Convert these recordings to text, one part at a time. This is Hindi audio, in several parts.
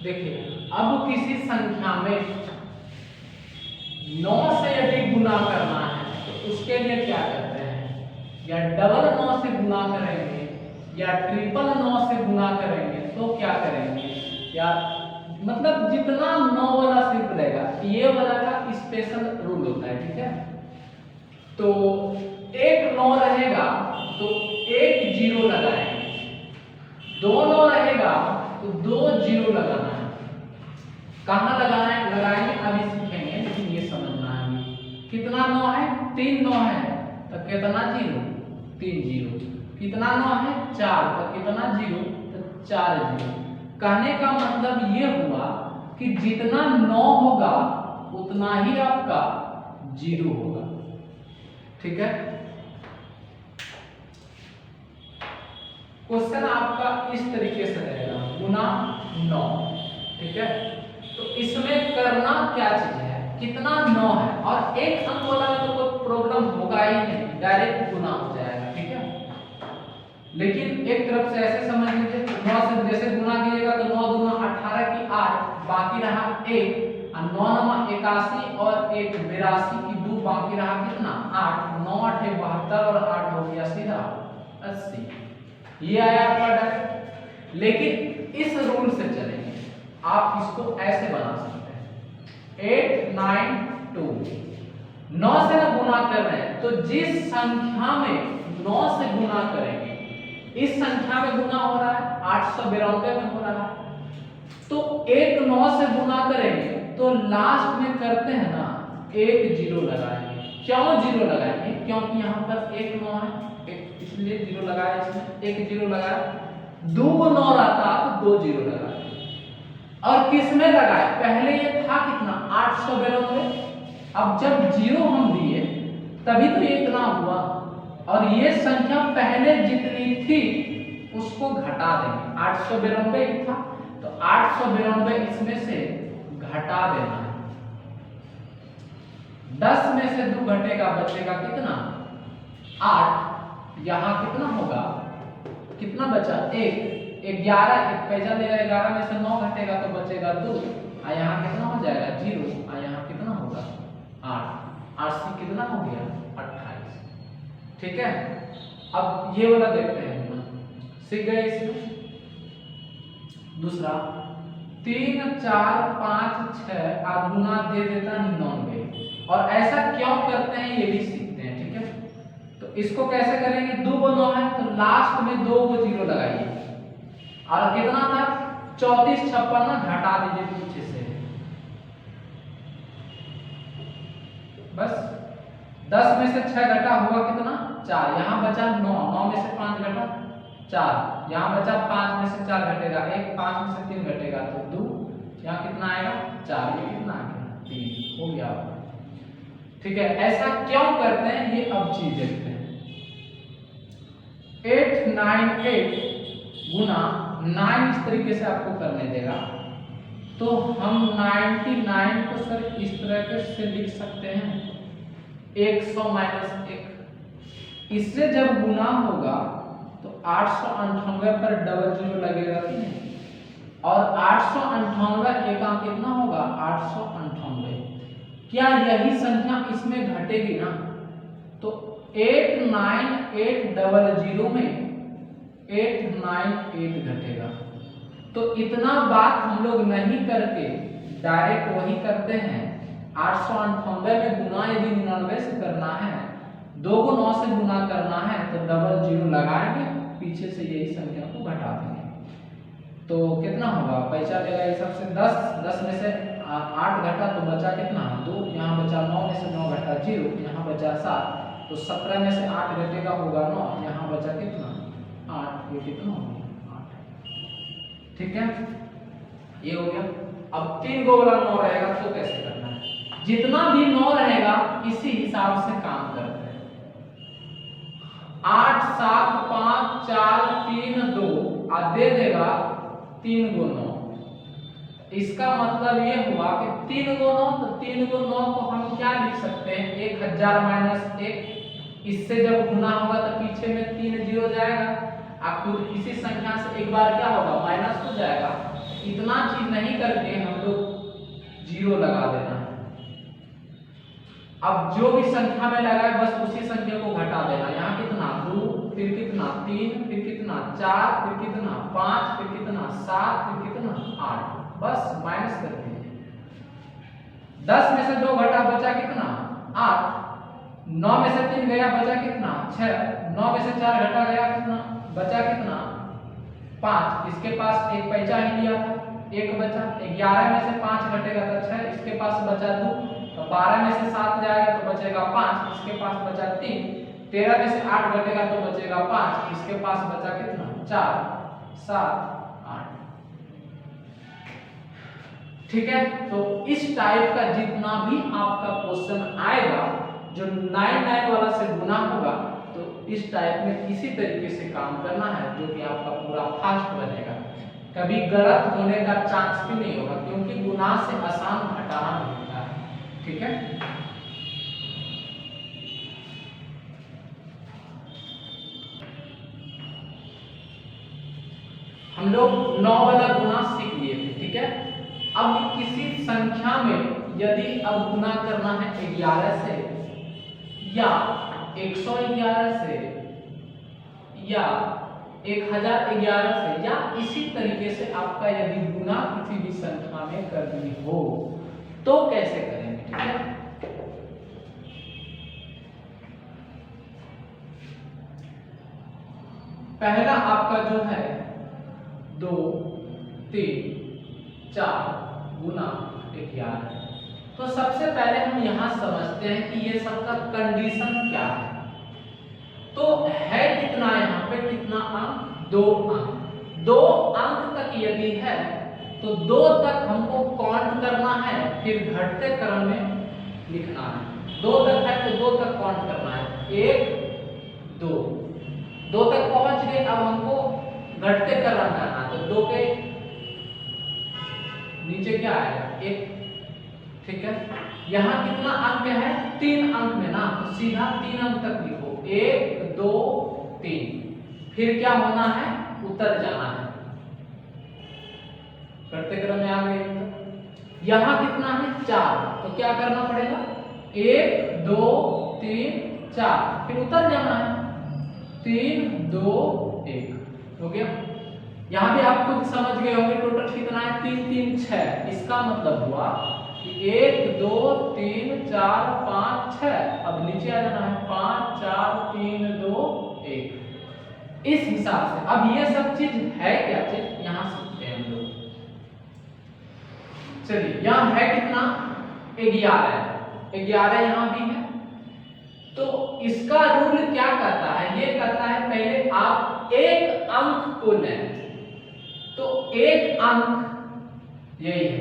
देखिए अब किसी संख्या में 9 से यदि गुना करना है तो उसके लिए क्या करते हैं, या डबल 9 से गुना करेंगे या ट्रिपल 9 से गुना करेंगे तो क्या करेंगे, या मतलब जितना 9 वाला सिर्फ रहेगा, ये वाला का स्पेशल रूल होता है, ठीक है। तो एक 9 रहेगा तो एक जीरो लगाएंगे, 2 9 रहेगा तो 2 जीरो लगाना है। कहाँ लगाना है लगाएंगे अभी सीखेंगे, लेकिन ये समझना है अभी। कितना 9 है, 3 9 है तो कितना जीरो, 3 जीरो। कितना 9 है, 4 तो कितना जीरो, तो 4 जीरो। कहने का मतलब ये हुआ कि जितना 9 होगा उतना ही आपका जीरो होगा, ठीक है। क्वेश्चन आपका इस तरीके से रहेगा, गुना 9, ठीक है। तो इसमें करना क्या चीज है, कितना 9 है और एक अंक वाला में तो कोई प्रॉब्लम होगा ही नहीं, डायरेक्ट गुना हो जाएगा, ठीक है। लेकिन एक तरफ से ऐसे समझ लीजिए, 9 से जैसे गुना कीजिएगा तो 9 दूना 18 की 8, बाकी रहा 1, और 9 9 81 और 1 82 की 2, बाकी रहा कितना 8, 9 8 72 और 8 हो गया सीधा 80। ये आया आपका डायरेक्ट। लेकिन इस रूल से चलेंगे, आप इसको ऐसे बना सकते हैं 8 9 2, 9 से ना गुना कर रहे हैं तो जिस संख्या में 9 से गुना करेंगे, इस संख्या में गुना हो रहा है 892 में हो रहा है, तो एक 9 से गुना करेंगे तो लास्ट में करते हैं ना एक जीरो लगाएंगे। क्यों जीरो लगाएंगे, क्योंकि यहाँ पर एक 9 है, एक इसलिए जीरो लगाया, इसमें एक जीरो लगाया। 2 9 रहता तो 2 जीरो लगाए। और किस में लगाए, पहले ये था कितना 892, अब जब जीरो हम दिए तभी तो ये इतना हुआ, और ये संख्या पहले जितनी थी उसको घटा देंगे। 892 ही था तो 892 इसमें से घटा देना है। 10 में से 2 घटेगा, बचेगा कितना 8। यहाँ कितना होगा, कितना बचा 1, 11, एक पैसा देगा, 11 में से 9 घटेगा तो बचेगा 2, और यहाँ कितना हो जाएगा 0, और यहाँ कितना होगा 8, 8 से कितना हो गया 28, ठीक है। अब ये वाला देखते हैं, सीख गए इसमें। दूसरा 3 4 5 6 और गुना दे देता 99, और ऐसा क्यों करते हैं ये भी सीखते हैं, ठीक है। तो इसको कैसे करेंगे, 2 को 9 है तो लास्ट में 2 को जीरो लगाइए, और कितना था 34 56 ना घटा दीजिए पीछे से, बस 10 में से 6 घटा हुआ कितना 4, यहाँ बचा 9, 9 में से 5 घटा 4, यहाँ बचा 5 में से 4 घटेगा 1, 5 में से 3 घटेगा तो 2, यहाँ कितना आएगा 4, ये कितना आ गया 3, हो गया, ठीक है। ऐसा क्यों करते हैं ये अब चीज देखते हैं। 8 9 8 गुना 9 इस तरीके से आपको करने देगा, तो हम 99 को सर इस तरह से लिख सकते हैं 100 माइनस 1। इससे जब गुना होगा तो 898 पर डबल जीरो लगेगा कि नहीं, और 898 एका कितना होगा 898। क्या यही संख्या इसमें घटेगी ना, तो 89800 में 898 घटेगा। तो इतना बात हम लोग नहीं करके डायरेक्ट वही करते हैं, 898 में गुना यदि 99 से करना है, 2 को 9 से गुना करना है तो डबल जीरो लगाएंगे, पीछे से यही संख्या को घटा देंगे। तो कितना होगा, पैसा देगा ये सबसे 10 में से 8 घटा तो बचा कितना 2, यहाँ बचा 9 में से 9 घटा 0, यहाँ बचा 7, तो 17 में से 8 घटेगा होगा 9, यहाँ बचा कितना 8, ये कितना हो गया 8, ठीक है। ये हो गया। अब 3 गो वाला 9 रहेगा तो कैसे करना है, जितना भी 9 रहेगा इसी हिसाब से काम करते हैं। 8 7 5 4 3 2 और दे देगा 3 गो 9। इसका मतलब ये हुआ कि 3 गो 9, तो 3 गो 9 को हम क्या लिख सकते हैं 1000 माइनस 1। इससे जब गुना होगा तो पीछे में 3 जीरो जाएगा, आपको इसी संख्या से एक बार क्या होगा माइनस हो जाएगा, इतना चीज नहीं करके हम लोग 0 लगा देना है। अब जो भी संख्या में लगा है बस उसी संख्या को घटा देना। यहाँ कितना 2, फिर कितना 3, फिर कितना 4, फिर कितना 5, फिर कितना 7, फिर कितना 8, बस माइनस कर दीजिए। 10 में से 2 घटा बचा कितना 8, 9 में से 3 गया बचा कितना 6, 9 में से 4 घटा गया कितना बचा कितना 5, इसके पास एक पैसा ही लिया था, एक बचा। 11 में से 5 घटेगा तो 6, इसके पास बचा 2, तो 12 में से 7 जाएगा तो बचेगा 5, इसके पास बचा 3, 13 में से 8 घटेगा तो बचेगा 5, इसके पास बचा कितना 4, 7, 8। ठीक है, तो इस टाइप का जितना भी आपका क्वेश्चन आएगा जो 9 वाला से गुना होगा, तो इस टाइप में इसी तरीके से काम करना है जो कि आपका पूरा फास्ट बनेगा। कभी गलत होने का चांस भी नहीं होगा, क्योंकि गुना से आसान घटाना होता है। ठीक है, हम लोग 9 वाला गुना सीख लिए थे। ठीक है, अब किसी संख्या में यदि अब गुना करना है 11 से या 111 से या 1011 से या इसी तरीके से आपका यदि गुना किसी भी संख्या में करनी हो तो कैसे करेंगे। ठीक है, पहला आपका जो है 2, 3, 4 गुना 11। तो सबसे पहले हम यहां समझते हैं कि ये सबका कंडीशन क्या है। तो है कितना यहाँ पे कितना अंक 2 अंक। 2 अंक तक यदि है तो 2 तक हमको काउंट करना है, फिर घटते क्रम में लिखना है। 2 तक है तो 2 तक काउंट करना है, 1 2 2 तक पहुंच गए। अब हमको घटते क्रम करना है, तो 2 के नीचे क्या आएगा 1। ठीक है, यहाँ कितना अंक है 3 अंक में ना, तो सीधा 3 अंक तक लिखो, 1 2 3, फिर क्या होना है उतर जाना है, घटते क्रम में आ गए। यहाँ कितना है 4, तो क्या करना पड़ेगा 1 2 3 4, फिर उतर जाना है 3 2 1, हो गया। यहाँ भी आप खुद समझ गए होंगे टोटल कितना है 3 3 6। इसका मतलब हुआ कि 1 2 3 4 5 6, अब नीचे आ जाना है 5 4 3 2 1। इस हिसाब से अब ये सब चीज है क्या चीज यहां सीखते हैं हम लोग। चलिए, यहां है कितना 11, 11 यहां भी है। तो इसका रूल क्या कहता है, ये कहता है पहले आप एक अंक को लें, तो एक अंक यही है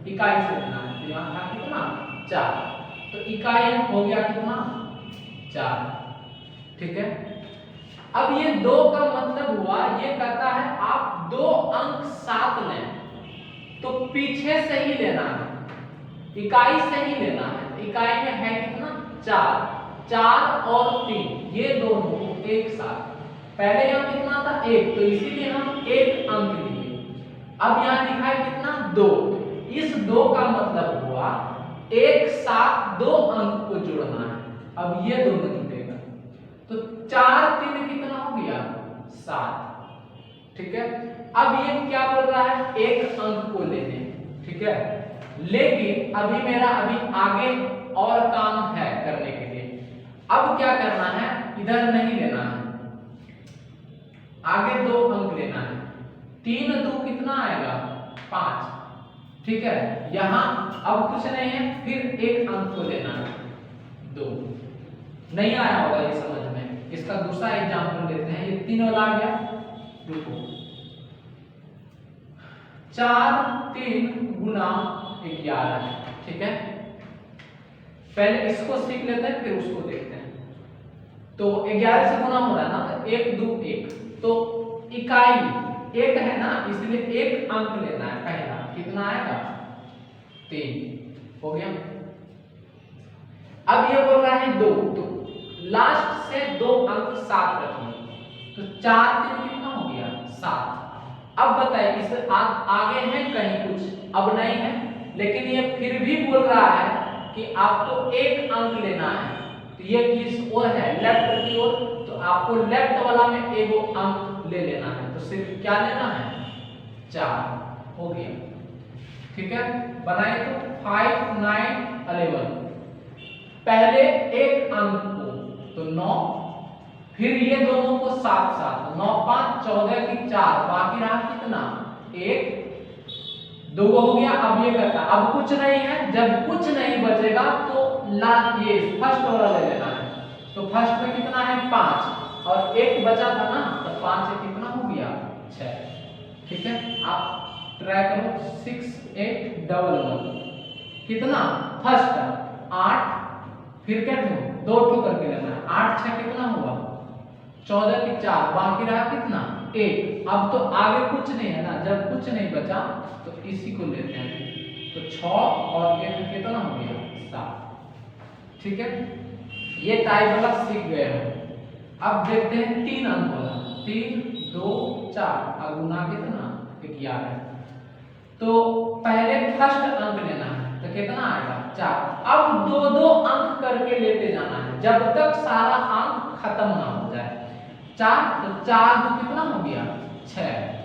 इकाई से लेना है। तो यहाँ था कितना 4, तो इकाई हो गया कितना 4। ठीक है, अब ये 2 का मतलब हुआ, ये कहता है आप 2 अंक साथ लें, तो पीछे से ही लेना है, इकाई से ही लेना है। इकाई में है कितना 4, 4 और 3 ये दोनों एक साथ। पहले यहाँ कितना था 1, तो इसीलिए हम एक अंक लिए। अब यहाँ लिखा है कितना 2, इस 2 का मतलब हुआ एक साथ 2 अंक को जोड़ना है। अब ये दोनों जुड़ेगा, तो 4 3 कितना हो गया 7। ठीक है, अब ये क्या बोल रहा है एक अंक को लेने। ठीक है, लेकिन अभी मेरा आगे और काम है करने के लिए। अब क्या करना है, इधर नहीं लेना है, आगे 2 अंक लेना है। 3 2 कितना आएगा 5। ठीक है, यहां अब कुछ नहीं है, फिर एक अंक को लेना है 2। नहीं आया होगा ये समझ में, इसका दूसरा एग्जांपल लेते हैं। ये 3 वाला आ गया, रुको 4 3 गुना 11 है। ठीक है, पहले इसको सीख लेते हैं फिर उसको देखते हैं। तो 11 से गुना हो रहा है ना, तो 1 2 1, तो इकाई 1 है ना, इसलिए एक अंक लेना है पहला। कितना आएगा 3, हो गया। अब ये बोल रहा है 2, तो लास्ट से 2 अंक साथ रखिए, तो 4 3 कितना हो गया 7। अब बताइए इस आगे है कहीं कुछ, अब नहीं है, लेकिन ये फिर भी बोल रहा है कि आपको एक अंक लेना है। तो ये किस ओर है, लेफ्ट की ओर, तो आपको लेफ्ट वाला में एगो अंक ले लेना है। तो सिर्फ क्या लेना है, 4 हो गया। ठीक है, बनाए तो 5 9 11, पहले एक अंक को तो 9, फिर ये दोनों को साथ साथ 9 5 14 की 4, बाकी रहा कितना 1 2 हो गया। अब ये करता, अब कुछ नहीं है, जब कुछ नहीं बचेगा तो लास्ट ये फर्स्ट वाला ले लेना है। तो फर्स्ट में कितना है 5 और एक बचा था ना, तो 5 से कितना हो गया 6। ठीक है, आप ट्राई करो 6 8 11 कितना फर्स्ट 8, फिर क्या दो ठो करके लेना है, 8 6 कितना हुआ 14 की 4, बाकी रहा कितना 1। अब तो आगे कुछ नहीं है ना, जब कुछ नहीं बचा तो इसी को लेते हैं। तो 6 और 1 कितना हो गया 7। ठीक है, ये टाइप वाला सीख गए हो। अब देखते हैं 3 अंक वाला, 3 2 4 और गुना कितना 11। तो पहले फर्स्ट अंक लेना है, तो कितना आएगा 4। अब दो दो अंक करके लेते जाना है जब तक सारा अंक खत्म ना हो जाए। 4 तो 4 दो कितना हो गया 6।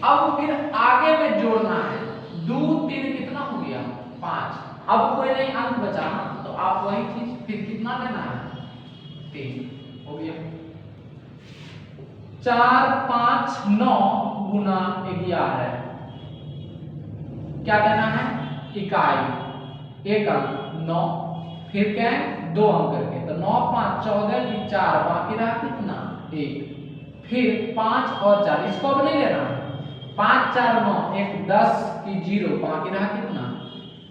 अब फिर आगे में जोड़ना है, 2 3 कितना हो गया 5। अब कोई नहीं अंक बचा, तो आप वही चीज फिर कितना लेना है 3 हो गया। 4 5 9 गुना 11, क्या लेना है इकाई, एक अंक 9, फिर क्या है 2 अंक करके, तो 9 5 14 की 4, बाकी रहा कितना 1, फिर 5 और 4, इसको अब नहीं लेना है, 5 4 9 1 10 की 0, बाकी रहा कितना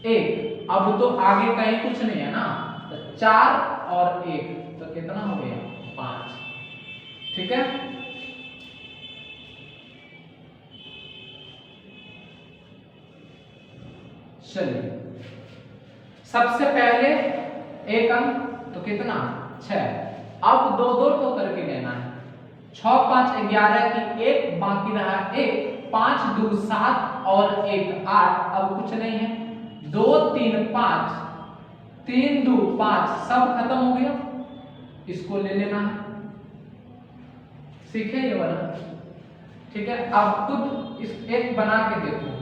1। अब तो आगे कहीं कुछ नहीं है ना, तो 4 और 1 तो कितना हो गया 5। ठीक है, चलिए सबसे पहले एक अंक तो कितना 6, अब दो दो तो करके लेना है, 6 5 11 की 1, बाकी रहा 1, 5 2 7 और 1 8, अब कुछ नहीं है, 2 3 5 3 2 5, सब खत्म हो गया, इसको ले लेना है। सीखे ये वाला। ठीक है, अब खुद इस एक बना के देखो,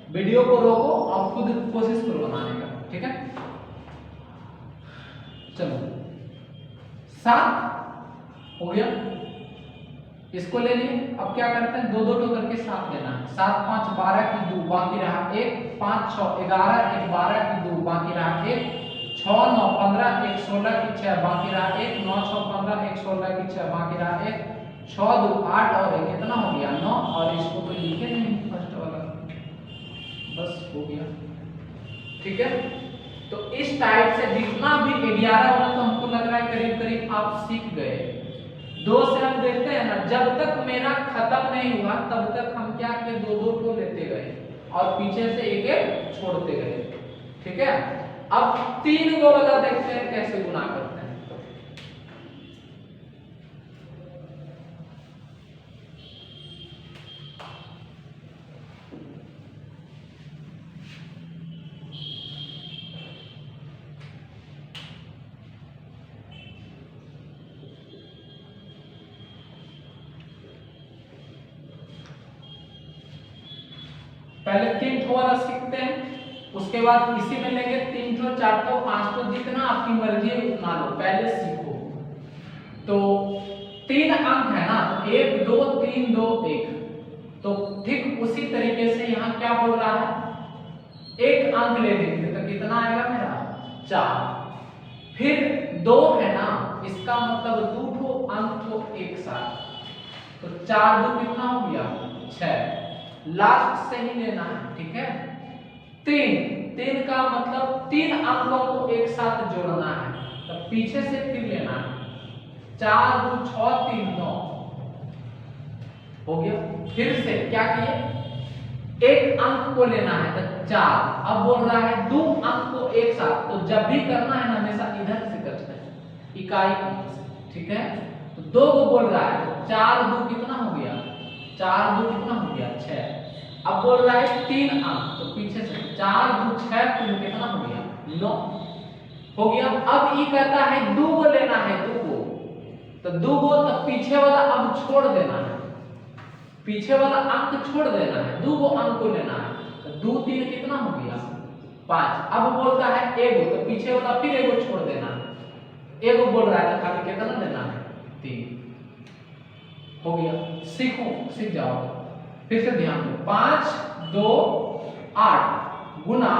वीडियो को रोको और खुद कोशिश करो बनाने का। ठीक है, चलो 7 हो गया, इसको ले लिए। अब क्या करते हैं, दो दो टो करके 7 लेना है, 7 5 12 की 2, बाकी रहा 1, 5 6 11 1 12 की 2, बाकी रहा 1, 6 9 15 1 16 की 6, बाकी रहा 1, 9 6 15 1 16 की 6, बाकी रहा 1, 6 2 8 और 1 कितना हो गया 9, और इसको तो लिखे नहीं फर्स्ट वाला, बस हो गया। ठीक है, तो इस टाइप से जितना भी 11 वाला तो हमको लग रहा है करीब करीब आप सीख गए। 2 से हम देखते हैं ना, जब तक मेरा खत्म नहीं हुआ तब तक हम क्या किए, दो दो को लेते गए और पीछे से एक एक छोड़ते गए। ठीक है, अब 3 को वाला देखते हैं कैसे गुना करते हैं। पहले 3 ठो वाला सीखते हैं, उसके बाद इसी में लेंगे 3 ठो 4 ठो 5 ठो, जितना आपकी मर्जी है उतना लो, पहले सीखो। तो 3 अंक है ना, 1 2 3 2 1, तो ठीक उसी तरीके से यहाँ क्या बोल रहा है, एक अंक ले लेंगे तो कितना आएगा मेरा 4, फिर 2 है ना, इसका मतलब 2 ठो अंक को एक साथ, तो 4 2 कितना हो गया 6, लास्ट से ही लेना है। ठीक है, 3 का मतलब 3 अंकों को एक साथ जोड़ना है, तो पीछे से फिर लेना है, 4 2 6 3 9 हो गया। फिर से क्या किए, एक अंक को लेना है तो 4, अब बोल रहा है 2 अंक को एक साथ, तो जब भी करना है ना हमेशा इधर से करते हैं, इकाई अंक से, ठीक है। तो 2 को बोल रहा है, तो 4 2 कितना हो गया, 4 2 कितना हो गया 6। अब बोल रहा है 3 अंक, तो पीछे से 4 2 6 3 कितना हो गया 9 हो गया। अब ये कहता है 2 को लेना है, 2 को, तो 2 को तो पीछे वाला अब छोड़ देना है, पीछे वाला अंक छोड़ देना है, 2 को अंक को लेना है। तो 2 3 कितना हो गया 5। अब बोलता है 1 तो पीछे वाला फिर 1 छोड़ देना है, 1 बोल रहा है तो खाली कितना लेना है 3 हो गया। सीख जाओ, फिर से ध्यान दो। 5 2 8 गुना,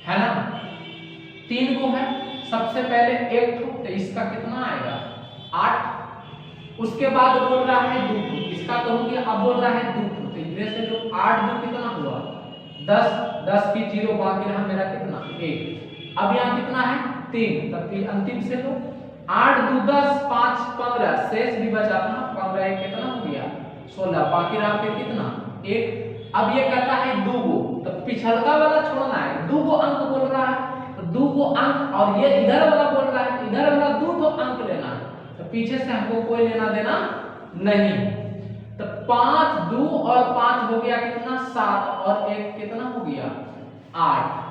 है ना, 3 को है सबसे पहले 1 ठो, तो इसका कितना आएगा 8। उसके बाद बोल रहा है 2 ठो, इसका तो हो गया। अब बोल रहा है 2 ठो, तो इधर से जो 8 2 कितना हुआ 10, 10 की 0 बाकी रहा मेरा कितना 1। अब यहाँ कितना है 3, तब फिर अंतिम से लो, 8 2 10 5 15, शेष भी बचा ना 15, 1 कितना हो गया 16, बाकी रहा फिर कितना 1। अब ये कहता है 2 को, तो पिछलका वाला छोड़ना है, 2 को अंक बोल रहा है, तो 2 को अंक, और ये इधर वाला बोल रहा है, इधर वाला 2 को अंक लेना है, तो पीछे से हमको कोई लेना देना नहीं। तो 5 2 और 5 हो गया कितना 7, और 1 कितना हो गया 8,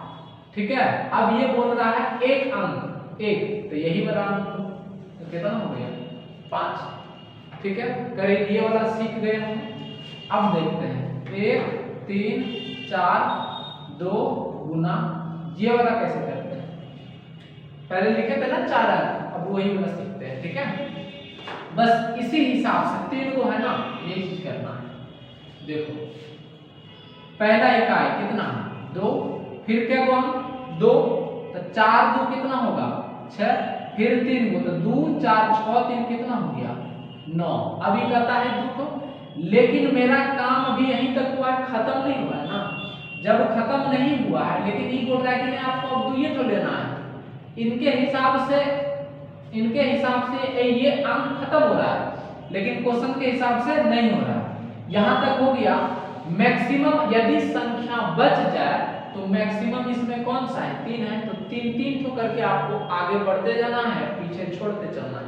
ठीक है। अब ये बोल रहा है 1 अंक 1, तो यही वाला अंक तो कितना हो गया 5, ठीक है। करीब ये वाला सीख गए हम। अब देखते हैं 1 3 4 2 गुना, ये वाला कैसे करते हैं, पहले लिखे थे ना 4 अंक, अब वही वाला सीखते हैं, ठीक है। बस इसी हिसाब से 3 को है ना ये चीज करना है। देखो पहला इकाई कितना 2, फिर क्या हुआ 2, तो 4 2 कितना होगा 6, फिर 3 को, तो 2 4 6 3 कितना हो गया 9। अभी कहता है 2 को, लेकिन मेरा काम अभी यहीं तक हुआ है, खत्म नहीं हुआ है ना। जब खत्म नहीं हुआ है, लेकिन ये बोल रहा है कि नहीं आपको अब 2 ये तो लेना है, इनके हिसाब से ये अंक खत्म हो रहा है, लेकिन क्वेश्चन के हिसाब से नहीं हो रहा है। यहां तक हो गया। मैक्सिमम यदि संख्या बच जाए तो मैक्सिमम इसमें कौन सा है 3 है, तो 3 3 ठो करके आपको आगे बढ़ते जाना है, पीछे छोड़ते चलना है।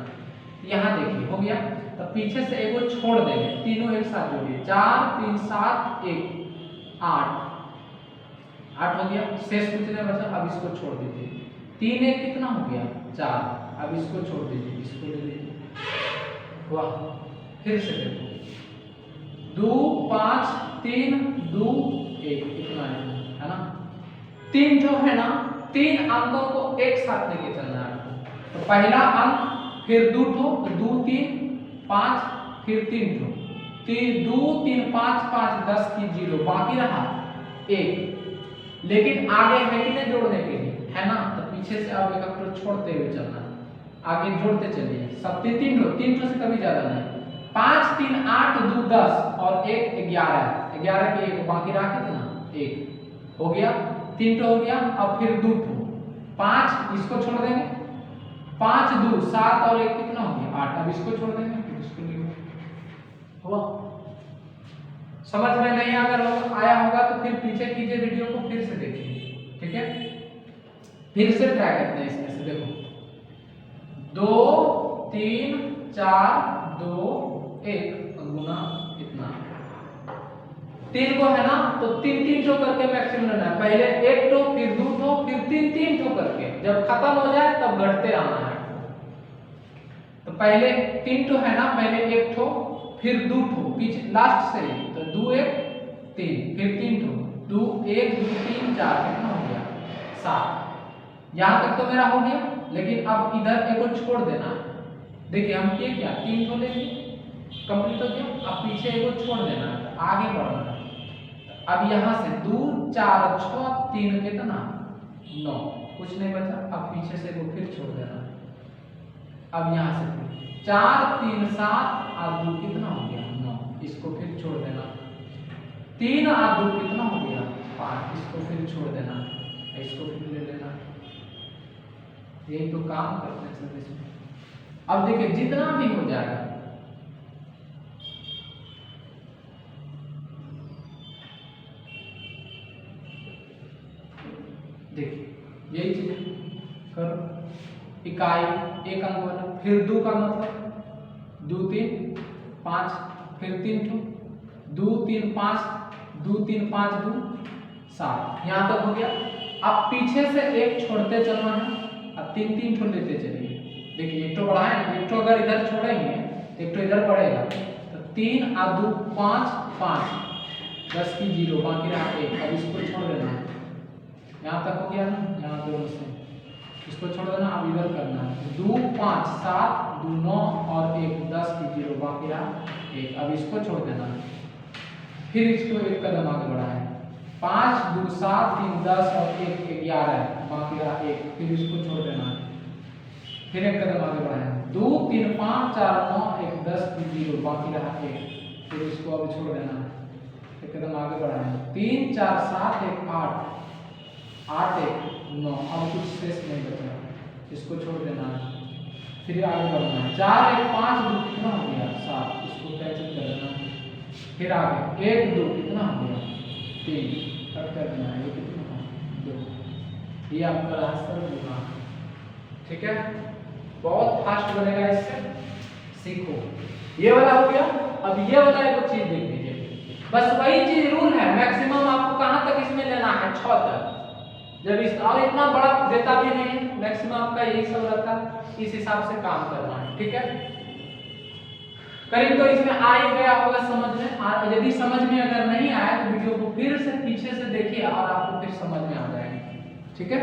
यहां देखिए हो गया, तो पीछे से एगो छोड़ देंगे, तीनों एक साथ जोड़िए, 4 3 7 1 8 हो गया। शेष कुछ नहीं बचा, अब इसको छोड़ दीजिए, 3 1 कितना हो गया 4, अब इसको छोड़ दीजिए, इसको ले लीजिए। वाह, फिर से देखो 2 5 3 2 1 इतना है ना। 3 जो है ना, 3 अंकों को एक साथ लेके चलना है आपको। तो पहला अंक, फिर 2 ठो, 2 3 5, फिर 3 ठो, 2 3 5 5 10 की 0, बाकी रहा 1। लेकिन आगे है कि नहीं जोड़ने के लिए, है ना, तो पीछे से अब एक छोड़ते हुए चलना है, आगे जोड़ते चलिए। सब 3 ठो से कभी ज्यादा नहीं, 5 3 8 2 10 और 1 11, 11 के 1 बाकी रहा कितना 1 हो गया। 3 ठो हो गया। अब फिर 2 ठो, 5 इसको छोड़ देंगे, 5 2 7 और 1 कितना हो गया 8, अब इसको छोड़ देंगे, फिर इसको लिखो। हुआ समझ में नहीं अगर आया होगा तो फिर पीछे कीजिए वीडियो को, फिर से देखिए, ठीक है। फिर से ट्राई करते हैं इसमें से, देखो 2 3 4 2 1 गुना इतना, 3 को है ना, तो 3 3 ठो करके मैक्सिमम लेना है, पहले 1 ठो, फिर 2 ठो, फिर 3 3 ठो करके, जब खत्म हो जाए तब घटते आना है। तो पहले 3 ठो है ना, पहले 1 ठो, फिर 2 ठो पीछे लास्ट से, तो 2 1 3, फिर 3 ठो, 2 1 2 3 4 कितना हो गया 7। यहां तक तो मेरा हो गया, लेकिन अब इधर एक को छोड़ देना है। देखिए हम ये क्या 3 ठो लेंगे, कंप्लीट हो गया। अब पीछे एक को छोड़ देना है, आगे बढ़ना है। अब यहां से 2 4 6 3 कितना 9, कुछ नहीं बचा। अब पीछे से वो फिर छोड़ देना है। अब यहां से 4 3 7 और 2 कितना हो गया 9, इसको फिर छोड़ देना। 3 और 2 कितना हो गया 5, इसको फिर छोड़ देना, इसको फिर ले लेना। यही तो काम करते हैं सब इसमें। अब देखिए जितना भी हो जाएगा, देखिए चीज है, करो इकाई एक अंक वाला। फिर 2 का मतलब 2 3 5, फिर 3 ठो 2 3 5, 2 3 5 2 7, यहाँ तक हो गया। अब पीछे से एक छोड़ते चलना है, अब 3 3 ठो लेते चलिए। देखिए एक तो बढ़ाए, एक तो अगर इधर छोड़ेंगे एक तो इधर बढ़ेगा, तो 3 और 2 5 5, 10 की 0 बाकी रहा 1। अब इसको छोड़ देना है, यहाँ तक हो गया ना, यहाँ दोनों से इसको छोड़ देना। अब इधर करना है 2 5 7 2 9 और 1 10 की 0 बाकी रहा 1। अब इसको छोड़ देना है, फिर इसको एक कदम आगे बढ़ाएं, 5 2 7 3 10 और 1 11 बाकी रहा 1। फिर इसको छोड़ देना है, फिर एक कदम आगे बढ़ाएं, 2 3 5 4 9 1 10 की 0 बाकी रहा 1। फिर इसको अब छोड़ देना है, एक कदम आगे बढ़ाएं, 3 4 7 1 8 8 1 9। अब कुछ शेष नहीं बचा, इसको छोड़ देना है, फिर आगे बढ़ना है, 4 1 5 2 कितना हो गया 7, इसको कैंसिल कर देना है। फिर आगे 1 2 कितना हो गया 3, कट कर देना है, ये कितना 2। ये आपका रहा सरल गुणांक, ठीक है। बहुत फास्ट बनेगा, इससे सीखो। ये वाला हो गया। अब ये वाला एक चीज देख लीजिए, बस वही चीज रूल है, मैक्सिमम आपको कहां तक इसमें लेना है 6 तक। जब इस और इतना बड़ा देता भी नहीं है, मैक्सिमम आपका यही सब रहता है, इस हिसाब से काम करना है, ठीक है। करीब तो इसमें आ ही गया होगा समझ में। यदि समझ में अगर नहीं आया तो वीडियो को फिर से पीछे से देखिए और आपको फिर समझ में आ जाएगा, ठीक है।